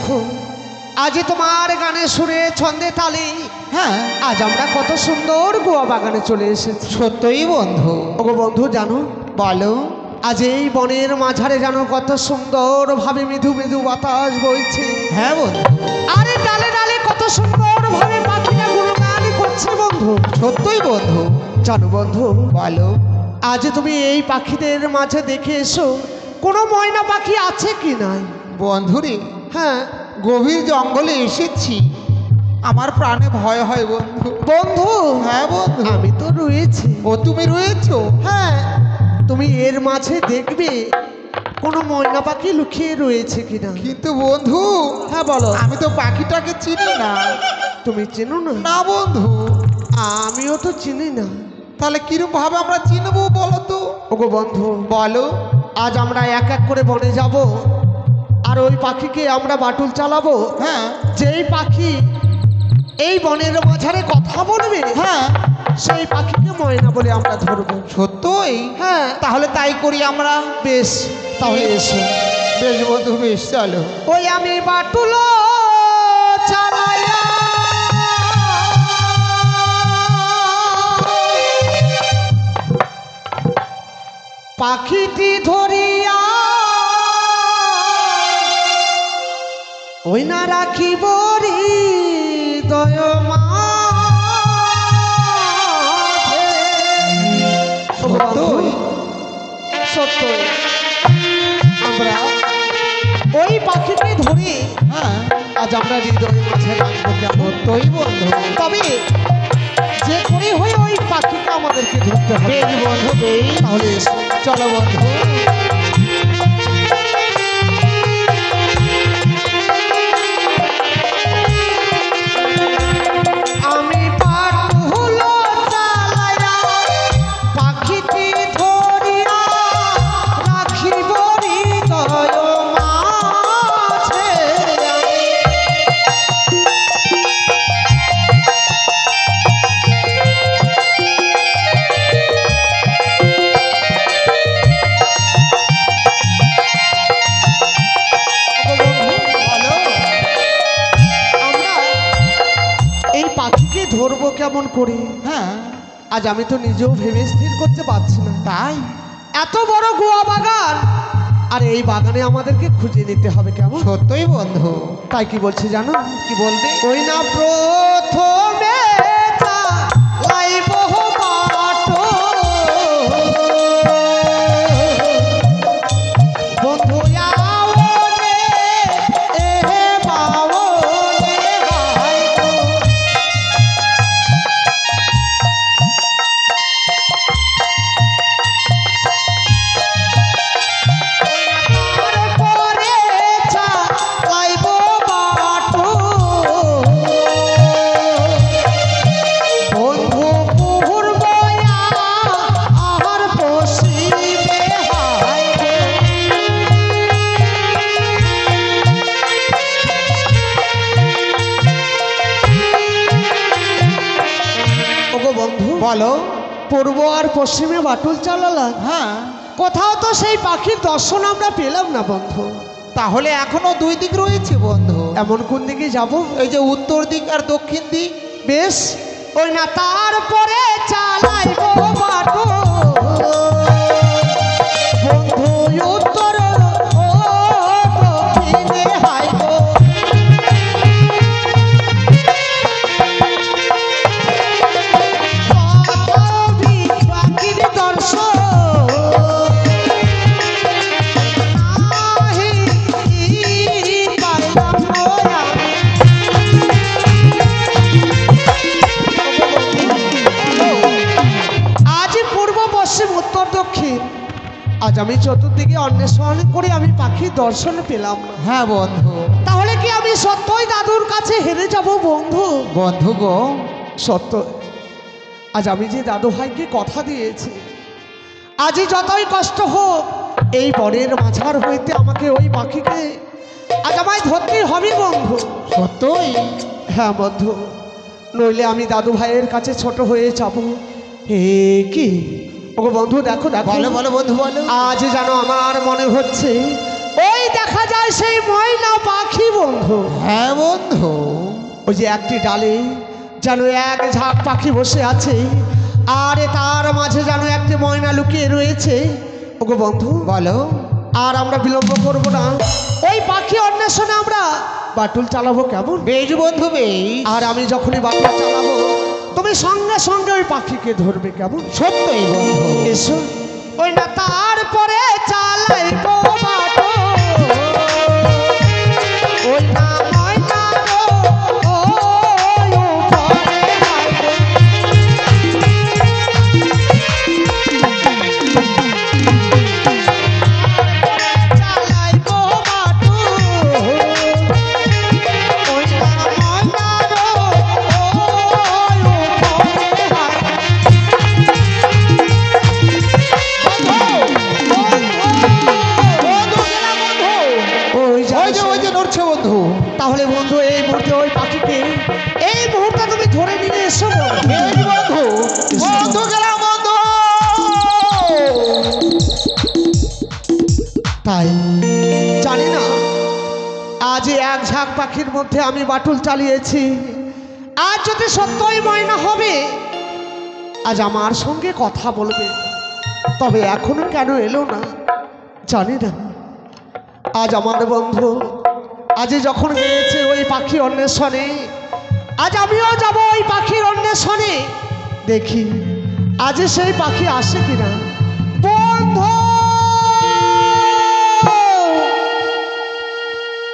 দেখো আজ তোমার গানে সুরে ছন্দে তালে হ্যাঁ আজ আমরা কত সুন্দর গোয়া বাগানে চলে এসেছি। সত্যই বন্ধু। ওগো বন্ধু জানো, বলো। আজ এই বনের মাঝারে জানো কত সুন্দর ভাবে মৃদু মৃদু বাতাস বইছে। হ্যাঁ বন্ধু। আরে ডালে ডালে কত সুন্দর ভাবে পাখিরা গুণগান করছে বন্ধু। সত্যই বন্ধু। জানো বন্ধু, বলো। আজ তুমি এই পাখিদের মাঝে দেখে এসো কোনো ময়না পাখি আছে কি নাই। বন্ধুরে, হ্যাঁ গভীর জঙ্গলে এসেছি, আমার প্রাণে ভয় হয় বন্ধু। বন্ধু, হ্যাঁ বন্ধু। আমি তো রয়েছি। ও তুমি রয়েছো? হ্যাঁ, তুমি এর মাঝে দেখবে কোনো ময়না পাখি লুকিয়ে রয়েছে কিনা। কিন্তু বন্ধু, হ্যাঁ বলো। আমি তো পাখিটাকে চিনি না। তুমি চেনো না? না বন্ধু। আমিও তো চিনি না। তাহলে কিরকম ভাবে আমরা চিনবো বলো তো? ওগো বন্ধু, বলো। আজ আমরা এক এক করে বনে যাব আর ওই পাখিকে আমরা বাটুল চালাবো। হ্যাঁ। যেই পাখি এই বনের মাঝারে কথা বলবে, হ্যাঁ, সেই পাখিকে ময়না বলে আমরা ধরবো। সত্যই? হ্যাঁ তাহলে তাই করি আমরা। বেশ, তাহলে এসো। বেশ বন্ধু, বেশ চলো। ওই আমি বাটুলো চালাইয়া পাখিটি ধরিয়া ওই না রাখিব হৃদয় মাঝে। সত্যই? সত্যই আমরা ওই পাখিকে ধরে হ্যাঁ, আজ আমরা হৃদয় মাঝে রাখবো। কেমন? সত্যই বন্ধু। তবে যে করে হয়ে ওই পাখিকে আমাদেরকে ধরতে হবে। বেশ বন্ধু, বেশ। তাহলে এসো। চলো বন্ধু। আমি বাটুলো চালাইয়া পাখিটি ধরিয়া রাখিব হৃদয় মাঝে। আমরা এই পাখিকে ধরবো কেমন করে? হ্যাঁ, আজ আমি তো নিজেও ভেবে স্থির করতে পারছি না। তাই? এত বড় গোয়া বাগান, আর এই বাগানে আমাদেরকে খুঁজে নিতে হবে কেমন? সত্যই বন্ধু। তাই কি বলছি জানো? কি বলবে? ওই না প্রথমে চালাইব বাটো বন্ধু আওনে এ বাওনে হাই গো। তারপরে চালাইব বাটো বন্ধু পূর্বয়া আমার পশ্চিমে হাই গো। ওগো বন্ধু, বলো। পূর্ব আর পশ্চিমে বাটুল চালালাম, হ্যাঁ, কোথাও তো সেই পাখির দর্শন আমরা পেলাম না বন্ধু। তাহলে এখনো দুই দিক রয়েছে বন্ধু। এমন কোন দিকে যাব? এই যে উত্তর দিক আর দক্ষিণ দিক। বেশ, ওই না তারপরে চালাইব বাটুল বন্ধু উত্তর ও দক্ষিণে হাই গো। পাখির দর্শন নাহি পাইলাম গো আমি। আজ পূর্ব পশ্চিম উত্তর দক্ষিণ আজ আমি চতুর্দিকে অন্বেষণ করে আমি পাখির দর্শন পেলাম না। হ্যাঁ বন্ধু। তাহলে কি আমি সত্যই দাদুর কাছে হেরে যাব বন্ধু? বন্ধু গো, সত্য, আজ আমি যে দাদু ভাইকে কথা দিয়েছি, আজই যতই কষ্ট হোক এই বনের মাঝার হইতে আমাকে ওই পাখিকে আজ আমায় ধরতেই হবে বন্ধু। সত্যই? হ্যাঁ বন্ধু, নইলে আমি দাদু ভাইয়ের কাছে ছোট হয়ে যাব। হে কি ওগো বন্ধু, দেখো দেখো। বলো বলো বন্ধু বলো। আজ যেন আমার মনে হচ্ছে ওই দেখো দেখা যায় সেই ময়না পাখি বন্ধু। হ্যাঁ বন্ধু। ওই যে একটি ডালে যেন এক ঝাঁক পাখি বসে আছে, আর তার মাঝে যেন একটি ময়না লুকিয়ে রয়েছে। ওগো বন্ধু, বলো। আর আমরা বিলম্ব করব না, ওই পাখি অন্বেষণে আমরা বাটুল চালাবো, কেমন? বেশ বন্ধু বেশ। আর আমি যখনই বাটুল চালাবো তুমি সঙ্গে সঙ্গে ওই পাখিকে ধরবে, কেমন? সত্যই বন্ধু। এসো। ওই না তারপরে চালাই গো বাটুল, ওই না ময়না গো, ওই উপরে হাইরে। চালাই গো বাটুল, ওই না ময়না গো, ওই উপরে হাইরে। ওই ওই যে নড়ছে বন্ধু। তাহলে বন্ধু এই মুহূর্তে ওই পাখিকে এই মুহূর্তে তুমি ধরে নিয়ে এসো। বেশ বন্ধু। বন্ধু গেলাম বন্ধু। তাই জানি না আজ এক ঝাঁক পাখির মধ্যে আমি বাটুল চালিয়েছি, আজ যদি সত্যই ময়না হবে আজ আমার সঙ্গে কথা বলবে, তবে এখনো কেন এলো না জানি না। আজ আমার বন্ধু আজ যখন গিয়েছে ওই পাখি অন্বেষণে, আজ আমিও যাব ওই পাখির অন্বেষণে, দেখি আজ সেই পাখি আসে কিনা।